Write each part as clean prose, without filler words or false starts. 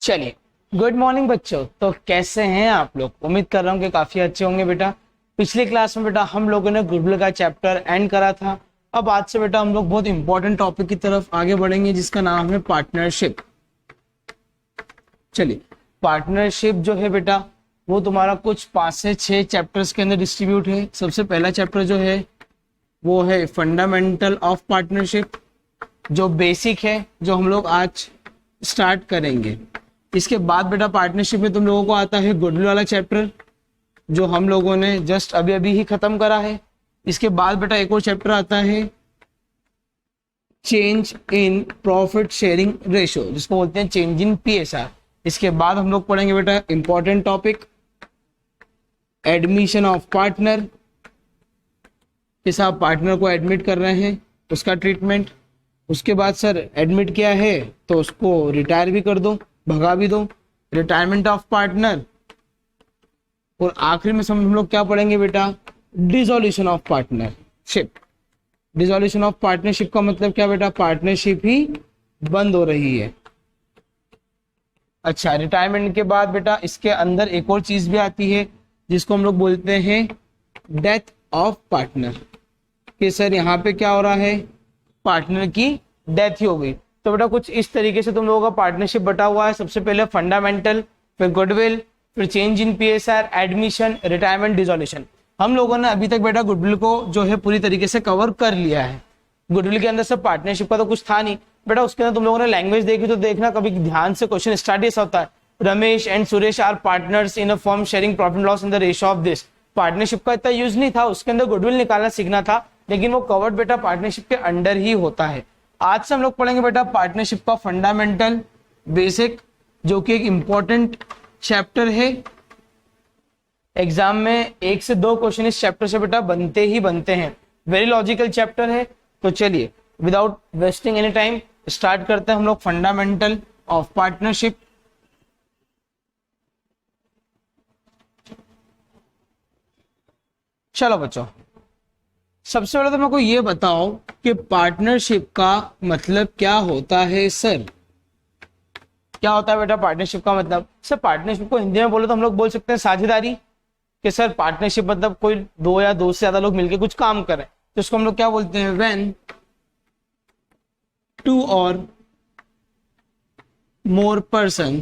चलिए, good morning बच्चों। तो कैसे हैं आप लोग? उम्मीद कर रहा हूँ कि काफी अच्छे होंगे बेटा। पिछली क्लास में बेटा हम लोगों ने गुडविल का चैप्टर एंड करा था। अब आज से बेटा हम लोग बहुत इंपॉर्टेंट टॉपिक की तरफ आगे बढ़ेंगे जिसका नाम है पार्टनरशिप। चलिए, पार्टनरशिप जो है बेटा वो तुम्हारा कुछ 5 से 6 चैप्टर्स के अंदर डिस्ट्रीब्यूट है। सबसे पहला चैप्टर जो है वो है फंडामेंटल ऑफ पार्टनरशिप, जो बेसिक है, जो हम लोग आज स्टार्ट करेंगे। इसके बाद बेटा पार्टनरशिप में तुम लोगों को आता है गुडविल वाला चैप्टर, जो हम लोगों ने जस्ट अभी अभी ही खत्म करा है। इसके बाद बेटा एक और चैप्टर आता है change in profit sharing ratio, जिसको बोलते हैं चेंज इन पीएसआर। इसके बाद हम लोग पढ़ेंगे बेटा important topic admission of partner, किस आप पार्टनर को एडमिट कर रहे हैं उसका ट्रीटमेंट। उसके बाद सर एडमिट किया है तो उसको रिटायर भी कर दो, भगा भी दो, रिटायरमेंट ऑफ पार्टनर। और आखिर में हम लोग क्या पढ़ेंगे बेटा dissolution of partnership. Dissolution of partnership का मतलब क्या बेटा? पार्टनरशिप ही बंद हो रही है। अच्छा, रिटायरमेंट के बाद बेटा इसके अंदर एक और चीज भी आती है जिसको हम लोग बोलते हैं डेथ ऑफ पार्टनर, कि सर यहाँ पे क्या हो रहा है, पार्टनर की डेथ ही हो गई। तो बेटा कुछ इस तरीके से तुम लोगों का पार्टनरशिप बटा हुआ है। सबसे पहले फंडामेंटल, फिर गुडविल, फिर change in PSR, admission, retirement, dissolution. हम लोगों ने अभी तक बेटा गुडविल को जो है पूरी तरीके से कवर कर लिया है। गुडविल के अंदर सब पार्टनरशिप का तो कुछ था नहीं बेटा। उसके अंदर तुम लोगों ने लैंग्वेज देखी तो देखना, कभी ध्यान से क्वेश्चन स्टार्ट ऐसा होता है, Ramesh and Suresh are partners in a firm sharing profit loss in the ratio of this. Partnership का इतना यूज नहीं था, उसके अंदर गुडविल निकालना सीखना था, लेकिन वो कवर्ड बेटा पार्टनरशिप के अंडर ही होता है। आज से हम लोग पढ़ेंगे बेटा पार्टनरशिप का फंडामेंटल, बेसिक, जो कि एक इंपॉर्टेंट चैप्टर है। एग्जाम में 1 से 2 क्वेश्चन इस चैप्टर से बेटा बनते ही बनते हैं। वेरी लॉजिकल चैप्टर है। तो चलिए without wasting any time start करते हैं हम लोग फंडामेंटल ऑफ पार्टनरशिप। चलो बच्चों, सबसे पहले तो मेरे को ये बताओ कि पार्टनरशिप का मतलब क्या होता है सर? क्या होता है बेटा पार्टनरशिप का मतलब? सर पार्टनरशिप को हिंदी में बोलो तो हम लोग बोल सकते हैं साझेदारी। कि सर पार्टनरशिप मतलब कोई 2 या 2 से ज्यादा लोग मिलकर कुछ काम करें, तो इसको हम लोग क्या बोलते हैं? When 2 or more person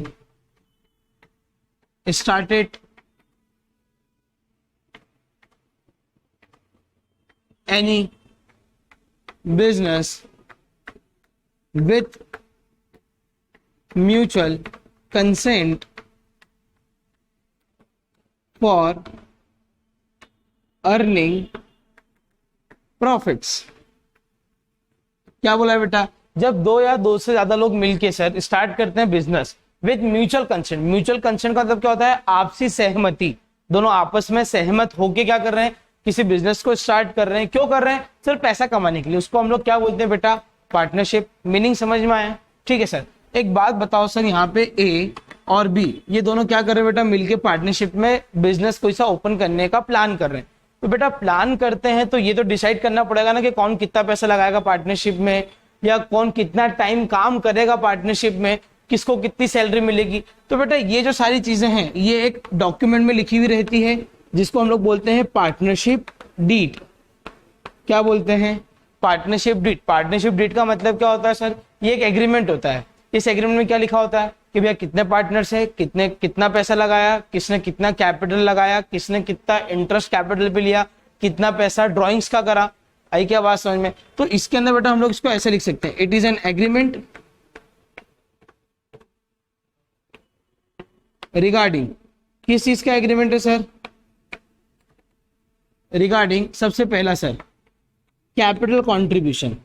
started any business with mutual consent for earning profits। क्या बोला है बेटा? जब 2 या 2 से ज्यादा लोग मिलके सर स्टार्ट करते हैं business with mutual consent. Mutual consent का मतलब क्या होता है? आपसी सहमति। दोनों आपस में सहमत होके क्या कर रहे हैं? किसी बिजनेस को स्टार्ट कर रहे हैं। क्यों कर रहे हैं? सिर्फ पैसा कमाने के लिए। उसको हम लोग क्या बोलते हैं बेटा? पार्टनरशिप। मीनिंग समझ में आया? ठीक है सर। एक बात बताओ सर, यहाँ पे ए और बी ये दोनों क्या कर रहे हैं बेटा? मिलके पार्टनरशिप में बिजनेस कोई सा ओपन करने का प्लान कर रहे हैं। तो बेटा प्लान करते हैं तो ये तो डिसाइड करना पड़ेगा ना कि कौन कितना पैसा लगाएगा पार्टनरशिप में, या कौन कितना टाइम काम करेगा पार्टनरशिप में, किसको कितनी सैलरी मिलेगी। तो बेटा ये जो सारी चीजें हैं ये एक डॉक्यूमेंट में लिखी हुई रहती है जिसको हम लोग बोलते हैं पार्टनरशिप डीड। क्या बोलते हैं? Partnership deed. पार्टनरशिप डीड का मतलब क्या होता है सर? ये एक एग्रीमेंट होता है। इस एग्रीमेंट में क्या लिखा होता है कि भैया कितने पार्टनर्स है, कितना पैसा लगाया, किसने कितना कैपिटल लगाया, किसने कितना इंटरेस्ट कैपिटल पे लिया, कितना पैसा ड्रॉइंग्स का करा। आई क्या बात समझ में? तो इसके अंदर बेटा हम लोग इसको ऐसे लिख सकते हैं, it is an agreement regarding. किस चीज का एग्रीमेंट है सर? रिगार्डिंग सबसे पहला सर कैपिटल कंट्रीब्यूशन।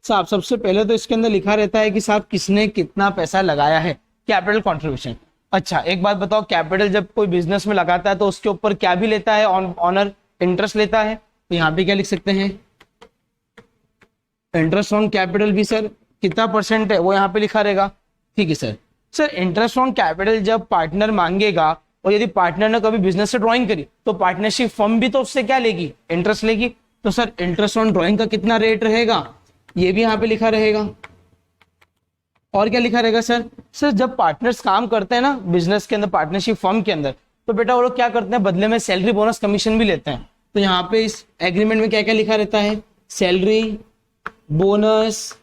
साहब सबसे पहले तो इसके अंदर लिखा रहता है कि साहब किसने कितना पैसा लगाया है, कैपिटल कंट्रीब्यूशन। अच्छा एक बात बताओ, कैपिटल जब कोई बिजनेस में लगाता है तो उसके ऊपर क्या भी लेता है? ऑनर, इंटरेस्ट लेता है। तो यहाँ पे क्या लिख सकते हैं? इंटरेस्ट ऑन कैपिटल भी सर कितना % है वो यहाँ पे लिखा रहेगा। ठीक है sir. Sir interest on capital जब पार्टनर मांगेगा और यदि पार्टनर ने कभी बिजनेस से ड्राइंग करी तो पार्टनरशिप फर्म भी तो उससे क्या लेगी? इंटरेस्ट लेगी। तो सर इंटरेस्ट ऑन ड्राइंग का कितना रेट रहेगा ये भी यहाँ पे लिखा रहेगा। और क्या लिखा रहेगा सर? सर जब पार्टनर्स काम करते हैं ना बिजनेस के अंदर, पार्टनरशिप फर्म के अंदर, तो बेटा वो लोग क्या करते हैं, बदले में सैलरी, बोनस, कमीशन भी लेते हैं। तो यहाँ पे इस एग्रीमेंट में क्या क्या लिखा रहता है? सैलरी, बोनस,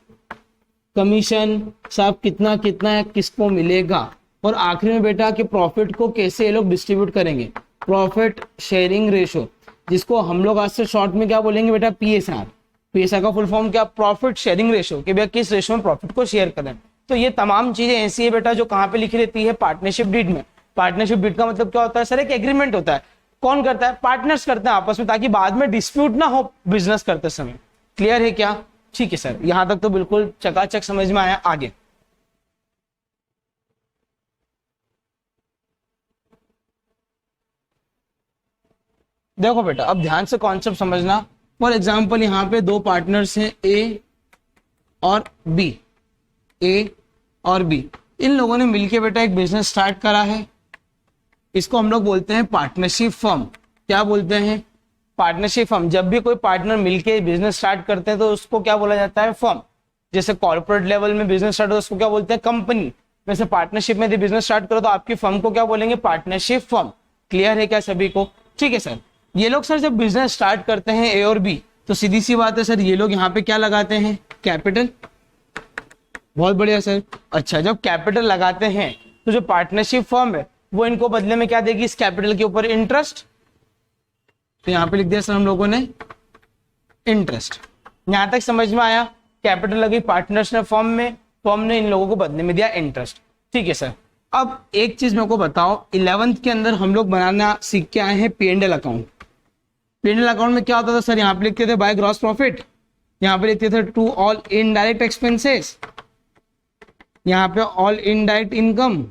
कमीशन, सब कितना कितना है, किसको मिलेगा, और आखिरी में बेटा कि प्रॉफिट को कैसे ये लोग डिस्ट्रीब्यूट करेंगे, प्रॉफिट शेयरिंग रेशो, जिसको हम लोग आज से शॉर्ट में क्या बोलेंगे बेटा? पीएसआर। पीएसआर का फुल फॉर्म क्या? प्रॉफिट शेयरिंग रेशो, कि भैया किस रेशो में प्रॉफिट को शेयर करें। तो ये तमाम चीजें ऐसी है बेटा जो कहाँ पे लिखी रहती है? पार्टनरशिप डीड में। पार्टनरशिप डीड का मतलब क्या होता है सर? एक एग्रीमेंट होता है। कौन करता है? पार्टनर्स करते हैं आपस में, ताकि बाद में डिस्प्यूट ना हो बिजनेस करते समय। क्लियर है क्या? ठीक है सर, यहां तक तो बिल्कुल चकाचक समझ में आया। आगे देखो बेटा, अब ध्यान से कॉन्सेप्ट समझना। फॉर एग्जाम्पल यहाँ पे दो पार्टनर्स हैं, ए और बी। ए और बी, इन लोगों ने मिलके बेटा एक बिजनेस स्टार्ट करा है। इसको हम लोग बोलते हैं पार्टनरशिप फर्म। क्या बोलते हैं? Partnership firm. जब भी कोई पार्टनर मिलके बिजनेस स्टार्ट करते हैं तो उसको क्या बोला जाता है? फर्म। जैसे कॉर्पोरेट लेवल में बिजनेस स्टार्ट हो तो उसको क्या बोलते हैं? कंपनी। वैसे पार्टनरशिप में बिजनेस स्टार्ट करो तो आपकी फर्म को क्या बोलेंगे? Partnership firm. क्लियर है क्या सभी को? ठीक है सर। ये लोग सर जब बिजनेस स्टार्ट करते हैं ए और बी, तो सीधी सी बात है सर, ये लोग यहाँ पे क्या लगाते हैं? कैपिटल। बहुत बढ़िया सर। अच्छा, जब कैपिटल लगाते हैं तो जो पार्टनरशिप फर्म है वो इनको बदले में क्या देगी? इस कैपिटल के ऊपर इंटरेस्ट। तो यहाँ पे लिख दिया सर हम लोगों ने इंटरेस्ट। यहां तक समझ में आया? कैपिटल लगी पार्टनर्स ने फर्म में, फर्म ने इन लोगों को बदले में दिया इंटरेस्ट। ठीक है सर। अब एक चीज मेरे को बताओ, 11th के अंदर हम लोग बनाना सीख के आए हैं P&L अकाउंट। P&L अकाउंट में क्या होता था सर? यहाँ पे लिखते थे बाय ग्रॉस प्रॉफिट, यहाँ पे लिखते थे टू ऑल इनडायरेक्ट एक्सपेंसेस, यहाँ पे ऑल इनडायरेक्ट इनकम।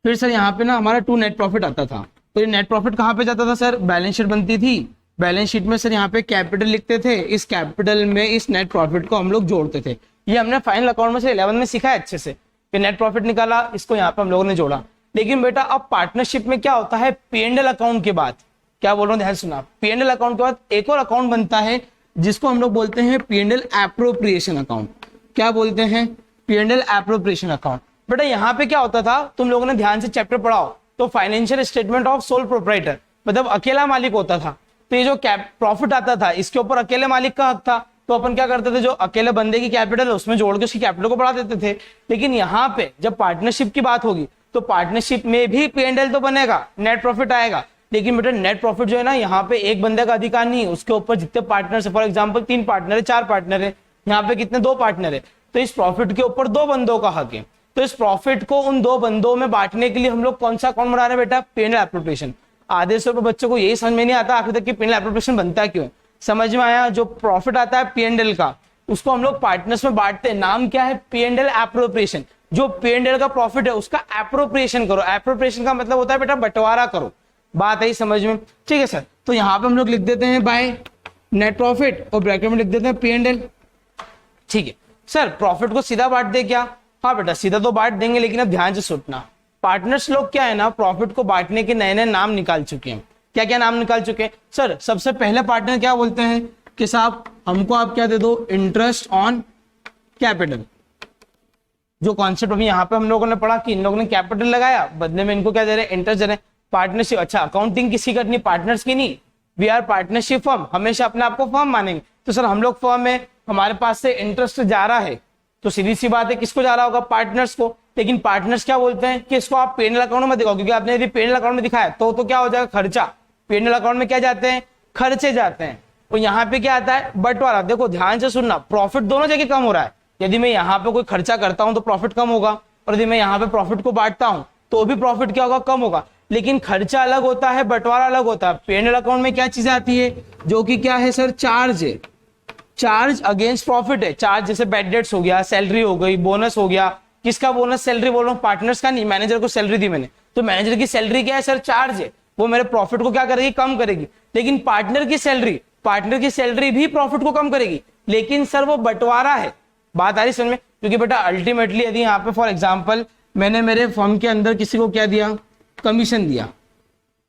फिर सर यहाँ पे ना हमारा टू नेट प्रॉफिट आता था। तो ये नेट प्रॉफिट कहाँ पे जाता था सर? बैलेंस शीट बनती थी। बैलेंस शीट में सर यहाँ पे कैपिटल लिखते थे, इस कैपिटल में इस नेट प्रॉफिट को हम लोग जोड़ते थे। ये हमने फाइनल अकाउंट में से 11 में सीखा है अच्छे से, कि नेट प्रॉफिट निकाला, इसको यहाँ पे हम लोगों ने जोड़ा। लेकिन बेटा अब पार्टनरशिप में क्या होता है? P&L अकाउंट के बाद, क्या बोल रहा हूँ ध्यान सुना, P&L अकाउंट के बाद एक और अकाउंट बनता है जिसको हम लोग बोलते हैं P&L एप्रोप्रिएशन अकाउंट। क्या बोलते हैं? P&L appropriation account. बेटा यहाँ पे क्या होता था, तुम लोगों ने ध्यान से चैप्टर पढ़ाओ तो financial statement of sole proprietor, मतलब अकेला मालिक होता था। तो ये जो प्रॉफिट आता था इसके ऊपर अकेले मालिक का हक था। तो अपन क्या करते थे, जो अकेले बंदे की कैपिटल है उसमें जोड़ के उसकी कैपिटल को बढ़ा देते थे। लेकिन यहाँ पे जब पार्टनरशिप की बात होगी तो पार्टनरशिप में भी P&L तो बनेगा, नेट प्रॉफिट आएगा। लेकिन बेटा नेट प्रॉफिट जो है ना, यहाँ पे एक बंदे का अधिकार नहीं है, उसके ऊपर जितने पार्टनर है, फॉर एग्जाम्पल 3 पार्टनर है, 4 पार्टनर है, यहाँ पे कितने? 2 पार्टनर है। तो इस प्रॉफिट के ऊपर 2 बंदों का हक है। तो इस प्रॉफिट को उन 2 बंदों में बांटने के लिए हम लोग कौन सा अकाउंट बना रहे हैं बेटा? P&L appropriation. आधे से बच्चों को यही समझ में नहीं आता आखिर तक कि P&L एप्रोप्रिएशन बनता है क्यों। समझ में आया? जो प्रॉफिट आता है P&L का, उसको हम लोग पार्टनर्स में बांटते हैं। नाम क्या है? P&L appropriation. जो P&L का प्रॉफिट है उसका एप्रोप्रिएशन करो। एप्रोप्रिएशन का मतलब होता है बेटा बंटवारा करो। बात आई समझ में? ठीक है सर। तो यहाँ पे हम लोग लिख देते हैं बाय नेट प्रॉफिट और ब्रैकेट में लिख देते हैं P&L। ठीक है सर। प्रॉफिट को सीधा बांट दे क्या? हाँ बेटा सीधा तो बांट देंगे, लेकिन अब ध्यान से सुनना, पार्टनर्स लोग क्या है ना, प्रॉफिट को बांटने के नए नए नाम निकाल चुके हैं। क्या क्या नाम निकाल चुके हैं सर? सबसे पहले पार्टनर क्या बोलते हैं कि साहब हमको आप क्या दे दो? Interest on capital. जो कॉन्सेप्ट अभी यहाँ पे हम लोगों ने पढ़ा कि इन लोगों ने कैपिटल लगाया, बदले में इनको क्या दे रहे हैं? इंटरेस्ट दे रहे हैं। पार्टनरशिप, अच्छा अकाउंटिंग किसी करनी, पार्टनर्स की नहीं। वी आर पार्टनरशिप फर्म, हमेशा अपने आप को फर्म मानेंगे। तो सर हम लोग फर्म है, हमारे पास से इंटरेस्ट जा रहा है, तो सीधी सी बात है किसको जा रहा होगा? पार्टनर्स को। लेकिन पार्टनर्स क्या बोलते हैं कि इसको आप P&L अकाउंट में दिखाओ, क्योंकि आपने यदि P&L अकाउंट में दिखाया तो क्या हो जाएगा? खर्चा। P&L अकाउंट में क्या जाते हैं? खर्चे जाते हैं। तो यहाँ पे क्या आता है? बंटवारा। देखो ध्यान से सुनना, प्रॉफिट दोनों जगह कम हो रहा है। यदि मैं यहाँ पे कोई खर्चा करता हूं तो प्रॉफिट कम होगा, और यदि मैं यहाँ पे प्रॉफिट को बांटता हूं तो भी प्रॉफिट क्या होगा? कम होगा। लेकिन खर्चा अलग होता है, बंटवारा अलग होता है। P&L अकाउंट में क्या चीजें आती है? जो कि क्या है सर? चार्ज है। चार्ज अगेंस्ट प्रॉफिट है। चार्ज जैसे बैड डेट्स हो गया, सैलरी हो गई, बोनस हो गया। किसका बोनस? सैलरी बोल रहा हूँ, पार्टनर्स का नहीं। मैनेजर को सैलरी दी मैंने, तो मैनेजर की सैलरी क्या है सर? चार्ज है। वो मेरे प्रॉफिट को क्या करेगी? कम करेगी। लेकिन पार्टनर की सैलरी भी प्रॉफिट को कम करेगी, लेकिन सर वो बंटवारा है। बात आ रही समझ में? क्योंकि बेटा अल्टीमेटली यदि यहाँ पे फॉर एग्जाम्पल मैंने मेरे फर्म के अंदर किसी को क्या दिया? कमीशन दिया।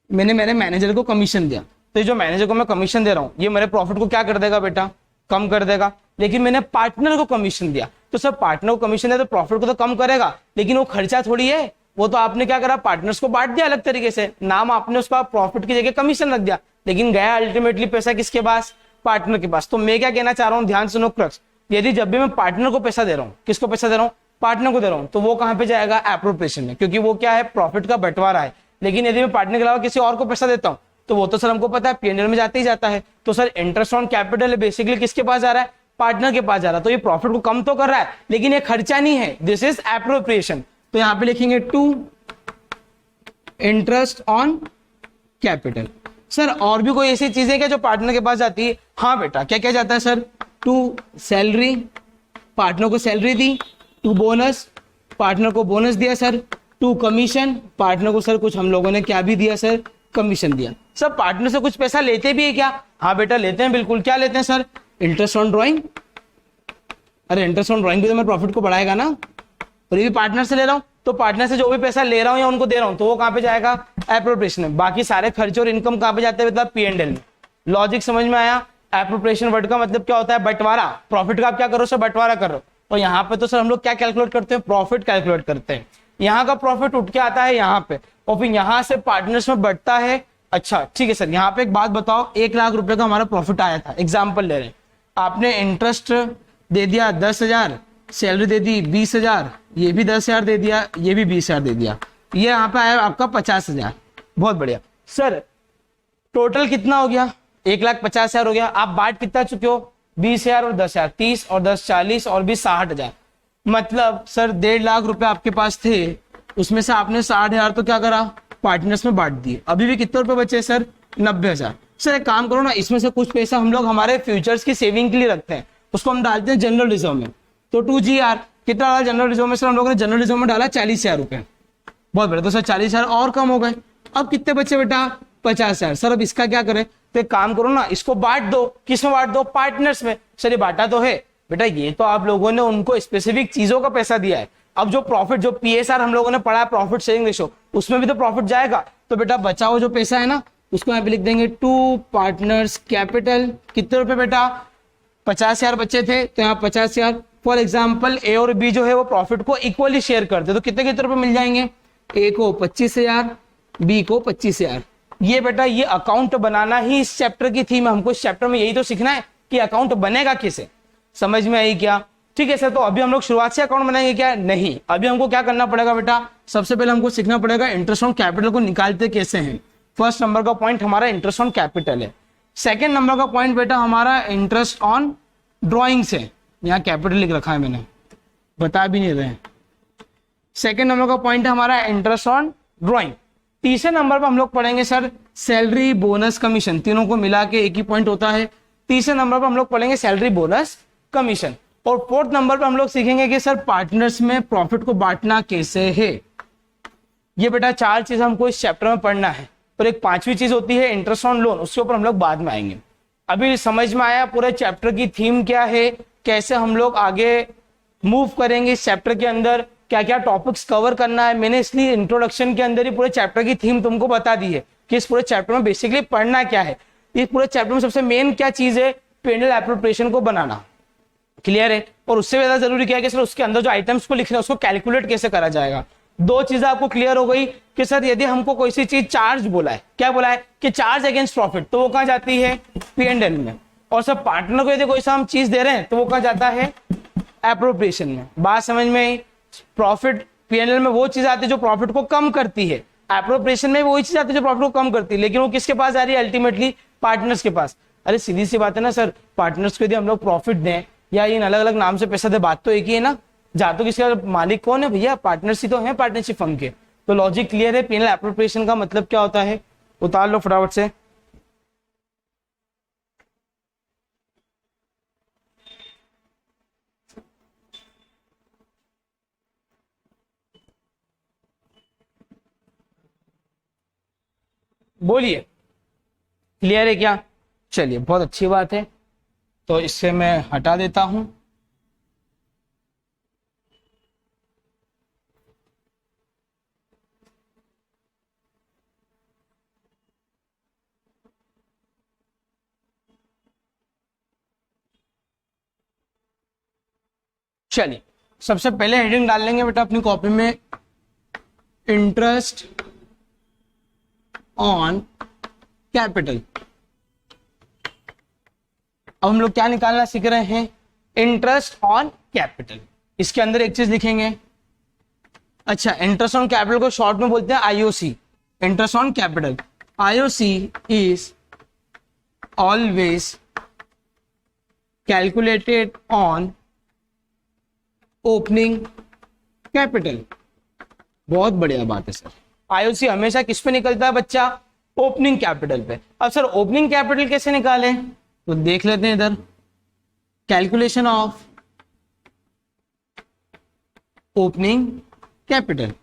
मैंने मेरे मैनेजर को कमीशन दिया, तो जो मैनेजर को मैं कमीशन दे रहा हूँ ये मेरे प्रॉफिट को क्या कर देगा बेटा? कम कर देगा। लेकिन मैंने पार्टनर को कमीशन दिया, तो सर पार्टनर को कमीशन है तो प्रॉफिट को तो कम करेगा, लेकिन वो खर्चा थोड़ी है, वो तो आपने क्या करा, पार्टनर्स को बांट दिया अलग तरीके से, नाम आपने उसका प्रॉफिट की जगह कमीशन रख दिया, लेकिन गया अल्टीमेटली पैसा किसके पास, पार्टनर के पास। तो मैं क्या कहना चाह रहा हूं, ध्यान सुनो क्रक्स, यदि जब भी मैं पार्टनर को पैसा दे रहा हूं, किसको पैसा दे रहा हूं, पार्टनर को दे रहा हूं, तो वो कहां पे जाएगा, एप्रोप्रिएशन में, क्योंकि वो क्या है, प्रॉफिट का बंटवारा है। लेकिन यदि मैं पार्टनर के अलावा किसी और को पैसा देता हूं, तो वो तो सर हमको पता है पीएनएल में जाते ही जाता है। तो sir interest on capital basically किसके पास जा रहा है, पार्टनर के पास जा रहा है। तो ये प्रॉफिट को कम तो कर रहा है, लेकिन ये खर्चा नहीं है, दिस इज एप्रोप्रिएशन। तो यहां पे लिखेंगे to interest on capital. Sir और भी कोई ऐसी चीजें क्या जो पार्टनर के पास जाती है, हाँ बेटा, क्या क्या जाता है सर, टू सैलरी, पार्टनर को सैलरी दी, टू बोनस, पार्टनर को बोनस दिया सर, टू कमीशन, पार्टनर को सर कुछ हम लोगों ने क्या भी दिया सर, कमीशन दिया। सर पार्टनर से कुछ पैसा लेते भी है क्या, हाँ बेटा लेते हैं, बिल्कुल। क्या लेते हैं सर, इंटरेस्ट ऑन ड्राइंग। अरे इंटरेस्ट ऑन ड्राइंग भी तो मेरे प्रॉफिट को बढ़ाएगा ना, और ये भी पार्टनर से ले रहा हूं, तो पार्टनर से जो भी पैसा ले रहा हूं या उनको दे रहा हूं, तो वो कहां पे जाएगा, एप्रोप्रिएशन में। बाकी सारे खर्चे और इनकम कहां पे जाते हैं, मतलब पीएनएल में। लॉजिक समझ में आया। एप्रोप्रिएशन वर्ड का मतलब क्या होता है, बंटवारा। प्रॉफिट का आप क्या करो सर, बंटवारा करो। और यहाँ पे तो सर हम लोग क्या कैलकुलेट करते हैं, प्रॉफिट कैलकुलेट करते हैं। यहाँ का प्रॉफिट उठ के आता है यहाँ पे, और फिर यहाँ से पार्टनर्स में बढ़ता है। अच्छा ठीक है सर, यहाँ पे एक बात बताओ, 1 लाख रुपए का हमारा प्रॉफिट आया था, एग्जाम्पल ले रहे हैं, आपने इंटरेस्ट दे दिया 10,000, सैलरी दे दी 20,000, ये भी 10,000 दे दिया, ये भी 20,000 दे दिया, ये यहाँ पे आया आपका 50,000। बहुत बढ़िया सर, टोटल कितना हो गया, 1,50,000 हो गया। आप बांट कितना चुके हो, 20,000 और 10,000, 30 और 10 40 और 20 60,000। मतलब सर 1.5 लाख रुपए आपके पास थे, उसमें से आपने 60,000 तो क्या करा, पार्टनर्स में बांट दिए। अभी भी कितने रुपए बचे सर, 90,000। सर एक काम करो ना, इसमें से कुछ पैसा हम लोग हमारे फ्यूचर्स की सेविंग के लिए रखते हैं, उसको हम डालते हैं जनरल रिजर्व में। तो 2GR कितना डाला जनरल रिजर्व में सर, हम लोगों ने जनरल रिजर्व में डाला 40,000 रुपए। बहुत बढ़िया, तो सर 40,000 और कम हो गए। अब कितने बचे बेटा, 50,000। सर अब इसका क्या करें, तो एक काम करो ना, इसको बांट दो। किस में बांट दो, पार्टनर्स में। सर ये बांटा तो है बेटा, ये तो आप लोगों ने उनको स्पेसिफिक चीजों का पैसा दिया है। अब जो प्रॉफिट, जो PSR हम लोगों ने पढ़ा है, प्रॉफिट शेयरिंग रेशो, उसमें भी तो प्रॉफिट जाएगा। तो बेटा बचा हुआ जो पैसा है ना, उसको यहाँ पे लिख देंगे टू पार्टनर्स कैपिटल। कितने रुपए बेटा, 50,000 बचे थे, तो यहाँ 50,000। फॉर एग्जाम्पल ए और बी जो है वो प्रॉफिट को इक्वली शेयर करते, तो कितने कितने रुपए मिल जाएंगे, ए को 25,000, बी को 25,000। ये बेटा ये अकाउंट बनाना ही इस चैप्टर की थीम है। हमको इस चैप्टर में यही तो सीखना है कि अकाउंट बनेगा कैसे। समझ में आई क्या, ठीक है सर। तो अभी हम लोग शुरुआत से अकाउंट बनाएंगे क्या, नहीं, अभी हमको क्या करना पड़ेगा बेटा, सबसे पहले हमको सीखना पड़ेगा इंटरेस्ट ऑन कैपिटल को निकालते कैसे हैं। फर्स्ट नंबर का पॉइंट हमारा इंटरेस्ट ऑन कैपिटल है। सेकेंड नंबर का पॉइंट बेटा हमारा इंटरेस्ट ऑन ड्रॉइंग्स है। यहाँ कैपिटल लिख रखा है मैंने, बता भी नहीं रहे। सेकेंड नंबर का पॉइंट है हमारा इंटरेस्ट ऑन ड्रॉइंग। तीसरे नंबर पर हम लोग पढ़ेंगे सर सैलरी, बोनस, कमीशन, तीनों को मिला के एक ही पॉइंट होता है। तीसरे नंबर पर हम लोग पढ़ेंगे सैलरी, बोनस, कमीशन। और फोर्थ नंबर पर हम लोग सीखेंगे कि सर पार्टनर्स में प्रॉफिट को बांटना कैसे है। ये बेटा 4 चीज हमको इस चैप्टर में पढ़ना है। और एक 5वीं चीज होती है इंटरेस्ट ऑन लोन, उसके ऊपर हम लोग बाद में आएंगे। अभी समझ में आया पूरे चैप्टर की थीम क्या है, कैसे हम लोग आगे मूव करेंगे इस चैप्टर के अंदर, क्या क्या टॉपिक्स कवर करना है। मैंने इसलिए इंट्रोडक्शन के अंदर ही पूरे चैप्टर की थीम तुमको बता दी है कि इस पूरे चैप्टर में बेसिकली पढ़ना क्या है। इस पूरे चैप्टर में सबसे मेन क्या चीज है, पेनल एप्रोप्रिएशन को बनाना। क्लियर है। और उससे ज्यादा जरूरी क्या है कि सर उसके अंदर जो आइटम्स को लिखना है उसको कैलकुलेट कैसे करा जाएगा। 2 चीजें आपको क्लियर हो गई कि सर यदि हमको कोई सी चीज चार्ज बोला है, क्या बोला है कि चार्ज अगेंस्ट प्रॉफिट, तो वो कहां जाती है, P&L में। और सर पार्टनर को यदि कोई सा हम चीज दे रहे हैं तो वो कहां जाता है, एप्रोप्रिएशन में। बात समझ में, प्रॉफिट P&L में वो चीज आती है जो प्रॉफिट को कम करती है, एप्रोप्रिएशन में वही चीज आती है जो प्रॉफिट को कम करती है, लेकिन वो किसके पास आ रही है, अल्टीमेटली पार्टनर्स के पास। अरे सीधी सी बात है ना सर, पार्टनर्स को यदि हम लोग प्रॉफिट दें या इन अलग अलग नाम से पैसा दे, बात तो एक ही है ना। जा तो किसका मालिक कौन है भैया, पार्टनर्स ही तो है पार्टनरशिप फर्म के। तो लॉजिक क्लियर है। P&L एप्रोप्रिएशन का मतलब क्या होता है, उतार लो फटाफट से। बोलिए, क्लियर है क्या, चलिए बहुत अच्छी बात है। तो इससे मैं हटा देता हूं। चलिए सबसे पहले हेडिंग डाल लेंगे बेटा अपनी कॉपी में, इंटरेस्ट ऑन कैपिटल। अब हम लोग क्या निकालना सीख रहे हैं, इंटरेस्ट ऑन कैपिटल। इसके अंदर एक चीज लिखेंगे, अच्छा इंटरेस्ट ऑन कैपिटल को शॉर्ट में बोलते हैं IOC, interest on capital. IOC is always calculated on opening capital. बहुत बढ़िया बात है सर, आईओसी हमेशा किस पे निकलता है बच्चा, ओपनिंग कैपिटल पे। अब सर ओपनिंग कैपिटल कैसे निकालें, तो देख लेते हैं इधर, calculation of opening capital.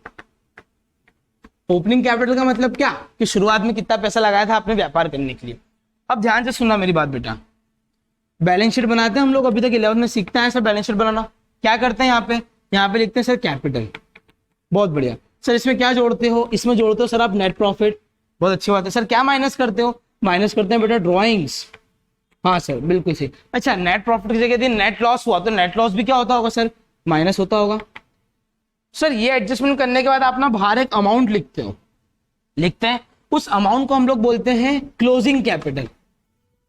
Opening capital का मतलब क्या, कि शुरुआत में कितना पैसा लगाया था आपने व्यापार करने के लिए। अब ध्यान से सुनना मेरी बात बेटा, बैलेंस शीट बनाते हैं हम लोग, अभी तक 11th में सीखते हैं सर बैलेंस शीट बनाना। क्या करते हैं यहाँ पे लिखते हैं सर कैपिटल। बहुत बढ़िया सर, इसमें क्या जोड़ते हो, इसमें जोड़ते हो सर आप नेट प्रॉफिट। बहुत अच्छी बात है सर, क्या माइनस करते हो, माइनस करते हैं बेटा ड्रॉइंग्स। हाँ सर बिल्कुल सही। अच्छा नेट प्रॉफिट की जगह नेट लॉस हुआ, तो नेट लॉस भी क्या होता होगा सर, माइनस होता होगा। सर ये एडजस्टमेंट करने के बाद आप ना बाहर एक अमाउंट लिखते हो, लिखते हैं, उस अमाउंट को हम लोग बोलते हैं क्लोजिंग कैपिटल।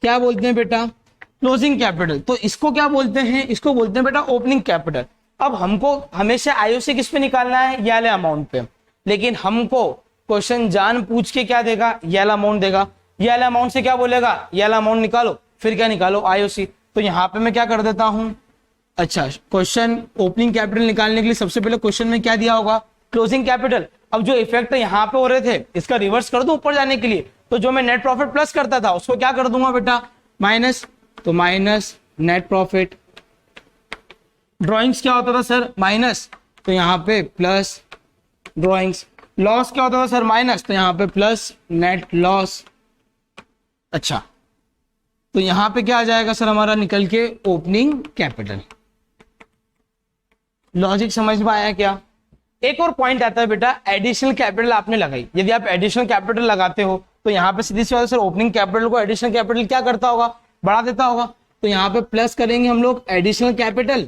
क्या बोलते हैं बेटा, क्लोजिंग कैपिटल। तो इसको क्या बोलते हैं, इसको बोलते हैं बेटा ओपनिंग कैपिटल। अब हमको हमेशा आईओसी किस पे निकालना है, ये वाले अमाउंट पे, लेकिन हमको क्वेश्चन जान पूछ के क्या देगा, ये वाला अमाउंट देगा। ये वाला अमाउंट से क्या बोलेगा, ये वाला अमाउंट निकालो, फिर क्या निकालो, आईओसी। तो यहाँ पे मैं क्या कर देता हूं, अच्छा क्वेश्चन ओपनिंग कैपिटल निकालने के लिए सबसे पहले क्वेश्चन में क्या दिया होगा, क्लोजिंग कैपिटल। अब जो इफेक्ट यहाँ पे हो रहे थे इसका रिवर्स कर दूं ऊपर जाने के लिए, तो जो मैं नेट प्रॉफिट प्लस करता था उसको क्या कर दूंगा बेटा, माइनस। तो माइनस नेट प्रॉफिट। ड्रॉइंग्स क्या होता था सर, माइनस, तो यहाँ पे प्लस ड्रॉइंग्स। लॉस क्या होता था सर, माइनस, तो यहाँ पे प्लस नेट लॉस। अच्छा तो यहां पे क्या आ जाएगा सर हमारा निकल के, ओपनिंग कैपिटल। लॉजिक समझ में आया क्या। एक और पॉइंट आता है बेटा, एडिशनल कैपिटल आपने लगाई। यदि आप एडिशनल कैपिटल लगाते हो तो यहाँ पे सीधी सी बात है सर, ओपनिंग कैपिटल को एडिशनल कैपिटल क्या करता होगा, बढ़ा देता होगा। तो यहाँ पे प्लस करेंगे हम लोग एडिशनल कैपिटल,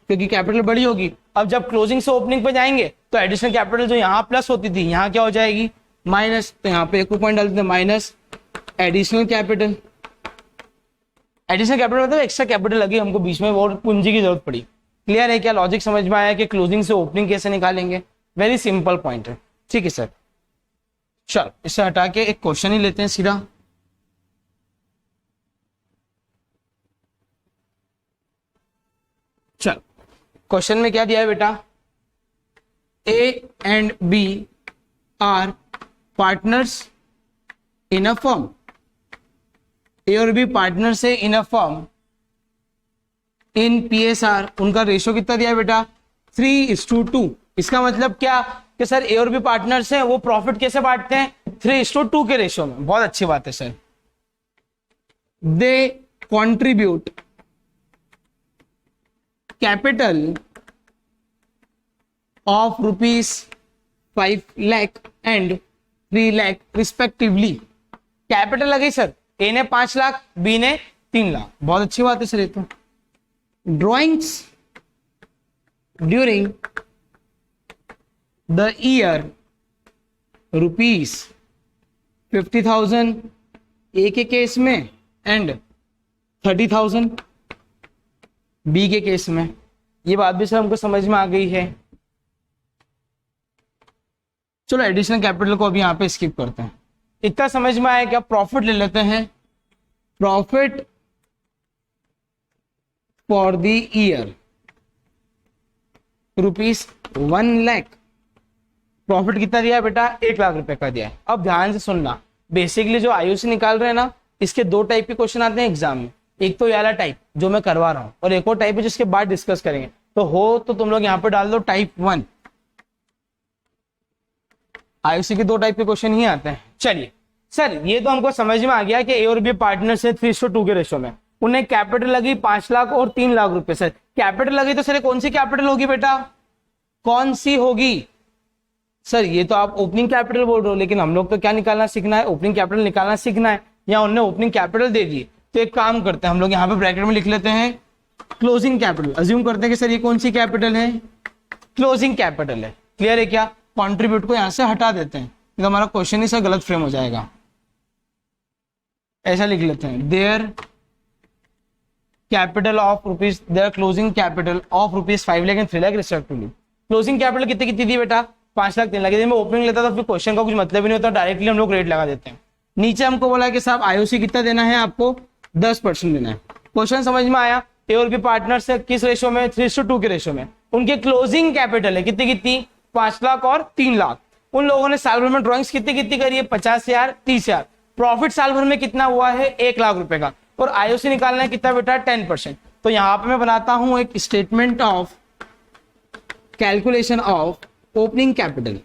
क्योंकि कैपिटल बड़ी होगी। अब जब क्लोजिंग से ओपनिंग पे जाएंगे तो एडिशनल कैपिटल जो यहाँ प्लस होती थी यहाँ क्या हो जाएगी, माइनस। तो यहाँ पे एक पॉइंट डाल देते हैं, minus additional capital. Additional capital मतलब एक्स्ट्रा कैपिटल लगी हमको बीच में और पूंजी की जरूरत पड़ी। क्लियर है क्या, लॉजिक समझ में आया कि क्लोजिंग से ओपनिंग कैसे निकालेंगे। वेरी सिंपल पॉइंट है, ठीक है सर। चल इसे हटा के एक क्वेश्चन ही लेते हैं सीधा। चल क्वेश्चन में क्या दिया है बेटा, A and B are partners in a firm. A और बी पार्टनर से in a firm in PSR. उनका रेशो कितना दिया है बेटा, 3:2। इसका मतलब क्या कि सर ए और बी पार्टनर्स हैं, वो प्रॉफिट कैसे बांटते हैं, 3:2 के रेशो में। बहुत अच्छी बात है sir. They contribute capital of ₹5 lakh and 3 lakh respectively. Capital लगी सर, ए ने 5 लाख, बी ने 3 लाख। बहुत अच्छी बात है सर ये तो। ड्रॉइंग्स ड्यूरिंग द ईयर ₹50,000 ए के केस में एंड 30,000 बी के केस में। ये बात भी सर हमको समझ में आ गई है। चलो एडिशनल कैपिटल को अभी यहां पे स्किप करते हैं। इतना समझ में आया क्या, प्रॉफिट ले लेते हैं। Profit for the year ₹1 lakh. Profit कितना दिया है बेटा, 1 लाख रुपए का दिया है। अब ध्यान से सुनना, बेसिकली जो आईओसी निकाल रहे हैं ना, इसके 2 टाइप के क्वेश्चन आते हैं एग्जाम में। एक तो ये वाला टाइप जो मैं करवा रहा हूं, और एक और टाइप है जिसके बाद डिस्कस करेंगे। तो हो तो तुम लोग यहाँ पे डाल दो टाइप 1। आईओसी के 2 टाइप के क्वेश्चन ही आते हैं। चलिए सर ये तो हमको समझ में आ गया कि ए और बी पार्टनर से 3:2 के रेशो में। उन्हें कैपिटल लगी 5 लाख और 3 लाख रुपए। सर कैपिटल लगी तो सर कौन सी कैपिटल होगी बेटा, कौन सी होगी सर, ये तो आप ओपनिंग कैपिटल बोल रहे हो, लेकिन हम लोग तो क्या निकालना सीखना है, ओपनिंग कैपिटल निकालना सीखना है। या उन्होंने ओपनिंग कैपिटल दे दी, तो एक काम करते हैं हम लोग यहाँ पे ब्रैकेट में लिख लेते हैं क्लोजिंग कैपिटल, अज्यूम करते हैं कि सर ये कौन सी कैपिटल है, क्लोजिंग कैपिटल है। क्लियर है क्या? कंट्रीब्यूट को यहां से हटा देते हैं, तो हमारा क्वेश्चन ही सर गलत फ्रेम हो जाएगा। ऐसा लिख लेते हैं, their capital of rupees, their closing capital of rupees 5 lakh and 3 lakh respectively. Closing capital कितनी कितनी थी बेटा? 5 लाख 3 लाख। यदि मैं ओपनिंग लेता तो फिर क्वेश्चन का कुछ मतलब ही नहीं होता, डायरेक्टली हम लोग रेट लगा देते हैं। नीचे हमको बोला कि साहब आईओसी कितना देना है आपको, 10% देना है। क्वेश्चन समझ में आया? ए और बी पार्टनर से किस रेशो में? 3:2 के रेशो में। उनके क्लोजिंग कैपिटल है कितनी कितनी? 5 लाख और 3 लाख। उन लोगों ने साल भर में ड्रॉइंग्स कितनी कितनी करी है? 50,000, 30,000। प्रॉफिट साल भर में कितना हुआ है? 1 लाख रुपए का। और आईओसी निकालना है कितना बेटा? 10%। तो यहां पे मैं बनाता हूं एक statement of calculation of opening capital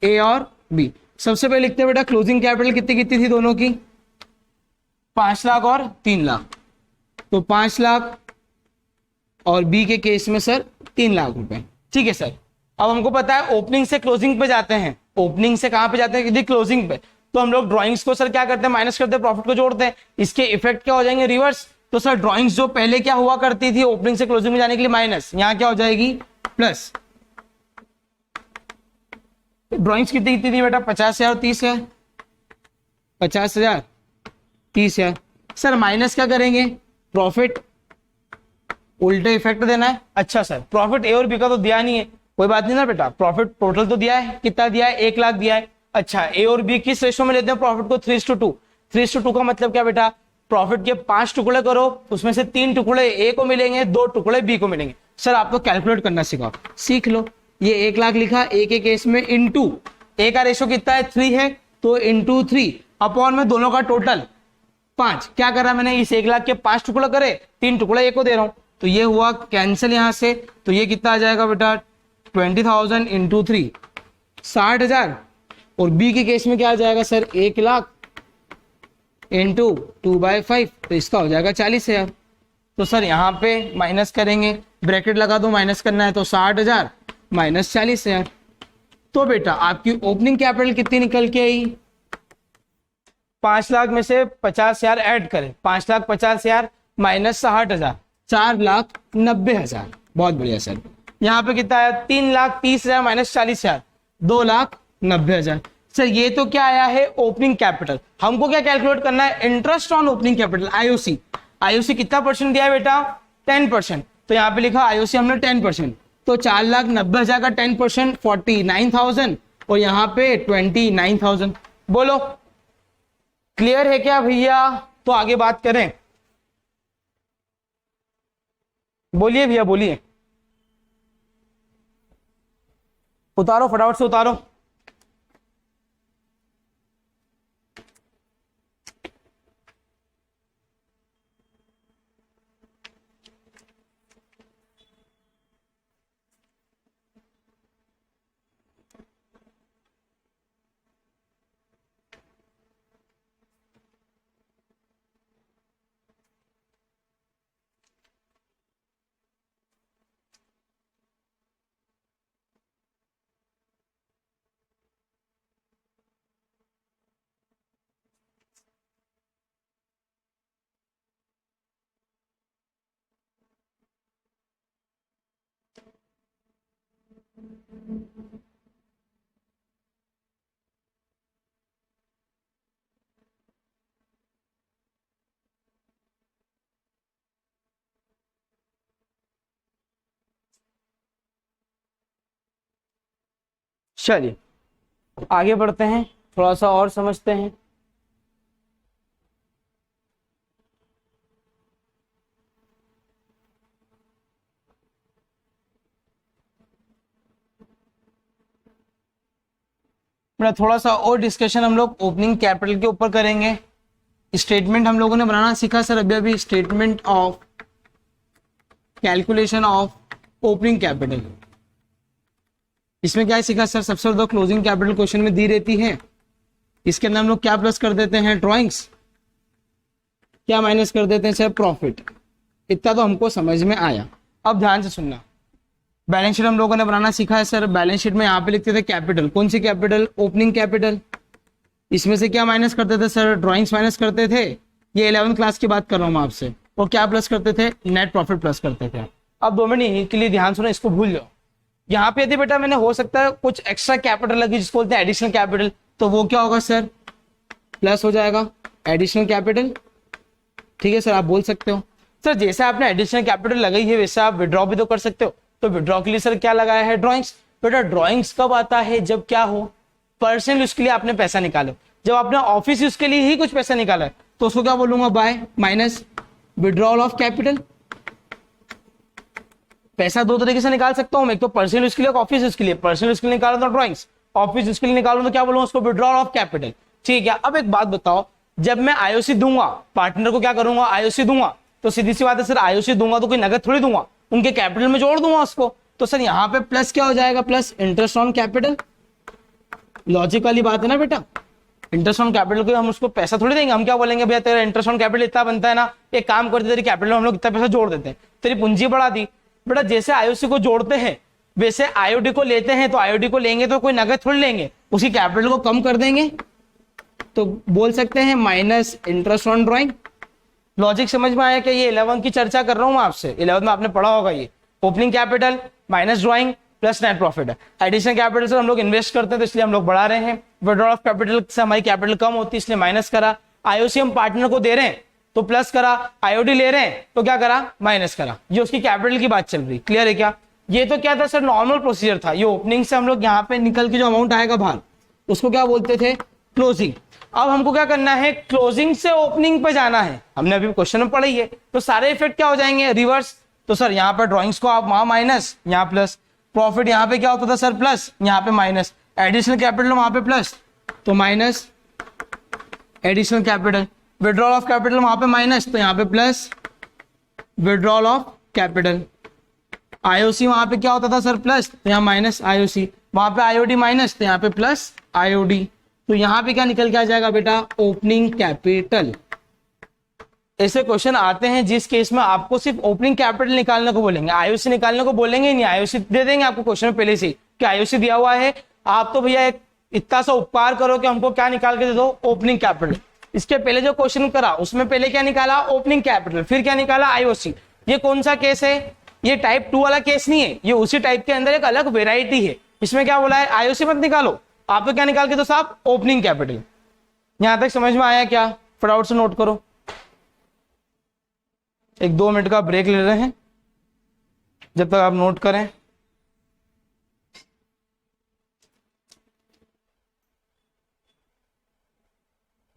A और बी। सबसे पहले लिखते हैं बेटा क्लोजिंग कैपिटल कितनी कितनी थी दोनों की? 5 लाख और 3 लाख। तो 5 लाख और बी के केस में सर 3 लाख रुपए। ठीक है सर। अब हमको पता है ओपनिंग से क्लोजिंग पे जाते हैं। ओपनिंग से कहां पे जाते हैं? यदि क्लोजिंग पे, तो हम लोग ड्राइंग्स को सर क्या करते हैं? माइनस करते हैं, प्रॉफिट को जोड़ते हैं। इसके इफेक्ट क्या हो जाएंगे? रिवर्स। तो सर ड्राइंग्स जो पहले क्या हुआ करती थी ओपनिंग से क्लोजिंग में जाने के लिए माइनस, यहां क्या हो जाएगी? प्लस। ड्राइंग्स कितनी कितनी थी बेटा? 50,000 और 30,000। 50,000, 30,000। सर माइनस क्या करेंगे? प्रॉफिट, उल्टे इफेक्ट देना है। अच्छा सर, प्रॉफिट ए और बी का तो दिया नहीं है, कोई बात नहीं ना बेटा। प्रॉफिट टोटल तो दिया है, कितना दिया है? 1 लाख दिया है। अच्छा, ए और बी किस रेशो में लेते हैं प्रॉफिट को? 3:2। 3:2 का मतलब क्या बेटा? प्रॉफिट के 5 टुकड़े करो, उसमें से 3 टुकड़े ए को मिलेंगे, 2 टुकड़े बी को मिलेंगे। सर आपको कैलकुलेट करना सिखाओ, सीख लो। ये 1 लाख लिखा, ए के केस में इंटू ए का रेशो कितना है? 3 है, तो इंटू 3 अपॉन में दोनों का टोटल 5। क्या करा मैंने? इस 1 लाख के 5 टुकड़े करे, 3 टुकड़े ए को दे रहा हूं, तो ये हुआ कैंसिल यहां से। तो ये कितना आ जाएगा बेटा? 20,000 इंटू 3, 60,000। और बी के केस में क्या आ जाएगा सर? 1 लाख इंटू 2/5, तो इसका हो जाएगा 40,000। तो सर यहाँ पे माइनस करेंगे, ब्रैकेट लगा दो, माइनस करना है, तो 60,000 माइनस 40,000। तो बेटा आपकी ओपनिंग कैपिटल कितनी निकल के आई? 5 लाख में से 50,000 ऐड करें, 5,50,000 माइनस 60,000, 4,90,000। बहुत बढ़िया सर। यहाँ पे कितना आया? 3,30,000 माइनस 40,000, 2,90,000। सर ये तो क्या आया है? Opening capital. हमको क्या कैलकुलेट करना है? Interest on opening capital, IOC. IOC कितना परसेंट दिया है बेटा? 10%। तो यहाँ पे लिखा आईओसी हमने 10%, तो 4,90,000 का 10% 49,000 और यहाँ पे 29,000। बोलो क्लियर है क्या भैया? तो आगे बात करें, बोलिए भैया बोलिए, उतारो फटाफट से उतारो। चलिए आगे बढ़ते हैं, थोड़ा सा और समझते हैं। थोड़ा सा और डिस्कशन हम लोग ओपनिंग कैपिटल के ऊपर करेंगे। स्टेटमेंट हम लोगों ने बनाना सीखा सर अभी अभी, statement of calculation of opening capital. इसमें क्या सीखा सर? सबसे ज्यादा क्लोजिंग कैपिटल क्वेश्चन में दी रहती है, इसके अंदर हम लोग क्या प्लस कर देते हैं? ड्रॉइंग्स। क्या माइनस कर देते हैं सर? प्रॉफिट। इतना तो हमको समझ में आया। अब ध्यान से सुनना, बैलेंस शीट हम लोगों ने बनाना सीखा है सर। बैलेंस शीट में यहाँ पे लिखते थे कैपिटल, कौन सी कैपिटल? Opening capital. इसमें से क्या माइनस करते थे सर? ड्रॉइंग्स माइनस करते थे। ये 11th क्लास की बात कर रहा हूँ मैं आपसे। वो क्या प्लस करते थे, नेट प्रॉफिट प्लस करते थे। अब 2 मिनट के लिए ध्यान सुनो, इसको भूल जाओ। यहाँ पे यदि बेटा मैंने हो सकता है कुछ एक्स्ट्रा कैपिटल लगी जिसको बोलते हैं एडिशनल कैपिटल, तो वो क्या होगा सर, प्लस हो जाएगा एडिशनल कैपिटल। ठीक है सर, आप बोल सकते हो सर जैसे आपने एडिशनल कैपिटल लगाई है वैसे आप विड्रॉ भी तो कर सकते हो। तो विड्रॉ के लिए सर क्या लगाया है, ड्रॉइंग्स। बेटा ड्रॉइंग्स कब आता है, जब क्या हो, पर्सनल यूज के लिए आपने पैसा निकालो। जब आपने ऑफिस यूज के लिए ही कुछ पैसा निकाला है तो उसको क्या बोलूंगा, bye minus withdrawal of capital. पैसा 2 तरीके से निकाल सकता हूं मैं, एक तो पर्सनल यूज के लिए, ऑफिस यूज के लिए। पर्सनल यूज के लिए निकालो तो ड्रॉइंग्स, ऑफिस यूज के लिए निकालो तो क्या बोलूंगा उसको, विड्रॉल ऑफ कैपिटल। ठीक है, अब एक बात बताओ, जब मैं आईओसी दूंगा पार्टनर को, क्या करूंगा, आईओसी दूंगा, तो सीधी सी बात है सर आईओसी दूंगा तो कोई नगद थोड़ी दूंगा, उनके कैपिटल में जोड़ दूंगा उसको। तो सर यहाँ पे प्लस क्या हो जाएगा, plus interest on capital. Logic वाली बात है ना बेटा, इंटरेस्ट ऑन कैपिटल को हम उसको पैसा थोड़ी देंगे, हम क्या बोलेंगे, भैया तेरा इंटरेस्ट ऑन कैपिटल इतना बनता है ना, एक काम करते तेरी कैपिटल में हम लोग इतना पैसा जोड़ देते हैं, तेरी पूंजी बढ़ा दी। बेटा जैसे आईओसी को जोड़ते हैं वैसे आईओडी को लेते हैं, तो आईओडी को लेंगे तो कोई नगद थोड़ी लेंगे, उसकी कैपिटल को कम कर देंगे, तो बोल सकते हैं minus interest on drawing. Logic समझ में आया क्या, ये 11 की चर्चा कर रहा हूं मैं आपसे, 11 में आपने पढ़ा होगा ये, opening capital minus drawing plus net profit है। एडिशनल कैपिटल से हम लोग इन्वेस्ट करते हैं तो इसलिए हम लोग बढ़ा रहे हैं, विड्रॉल ऑफ कैपिटल से हमारी कैपिटल कम होती है इसलिए माइनस करा, आईओसी हम पार्टनर को दे रहे हैं तो प्लस करा, आईओडी ले रहे हैं तो क्या करा, माइनस करा। ये उसकी कैपिटल की बात चल रही, क्लियर है क्या। ये तो क्या था सर, नॉर्मल प्रोसीजर था। ये ओपनिंग से हम लोग यहाँ पे निकल के जो अमाउंट आएगा बाहर उसको क्या बोलते थे, क्लोजिंग। अब हमको क्या करना है, क्लोजिंग से ओपनिंग पे जाना है, हमने अभी क्वेश्चन में पढ़ी है, तो सारे इफेक्ट क्या हो जाएंगे, रिवर्स। तो सर यहाँ पर ड्रॉइंग्स को आप वहां माइनस, यहाँ प्लस, प्रॉफिट यहाँ पे क्या होता था सर प्लस, यहाँ पे माइनस, एडिशनल कैपिटल वहां पे प्लस तो minus additional capital, withdrawal of capital वहां पे माइनस तो यहाँ पे plus withdrawal of capital, IOC वहां पे क्या होता था सर प्लस तो यहाँ माइनस आईओसी, वहां पे आईओडी माइनस तो यहाँ पे प्लस आईओडी। तो यहाँ पे क्या निकल के आ जाएगा बेटा, ओपनिंग कैपिटल। ऐसे क्वेश्चन आते हैं जिस केस में आपको सिर्फ ओपनिंग कैपिटल निकालने को बोलेंगे, आईओसी निकालने को बोलेंगे नहीं, आईओसी दे देंगे आपको क्वेश्चन में पहले से कि आईओसी दिया हुआ है, आप तो भैया एक इतना सा उपकार करो कि हमको क्या निकाल के दे दो, ओपनिंग कैपिटल। इसके पहले जो क्वेश्चन करा उसमें पहले क्या निकाला, ओपनिंग कैपिटल, फिर क्या निकाला, आईओसी। ये कौन सा केस है, ये टाइप 2 वाला केस नहीं है, ये उसी टाइप के अंदर एक अलग वेराइटी है। इसमें क्या बोला है, आईओसी मत निकालो, आप तो क्या निकाल के दो साहब, ओपनिंग कैपिटल। यहां तक समझ में आया क्या, फटाफट से नोट करो। एक 2 मिनट का ब्रेक ले रहे हैं जब तक आप नोट करें।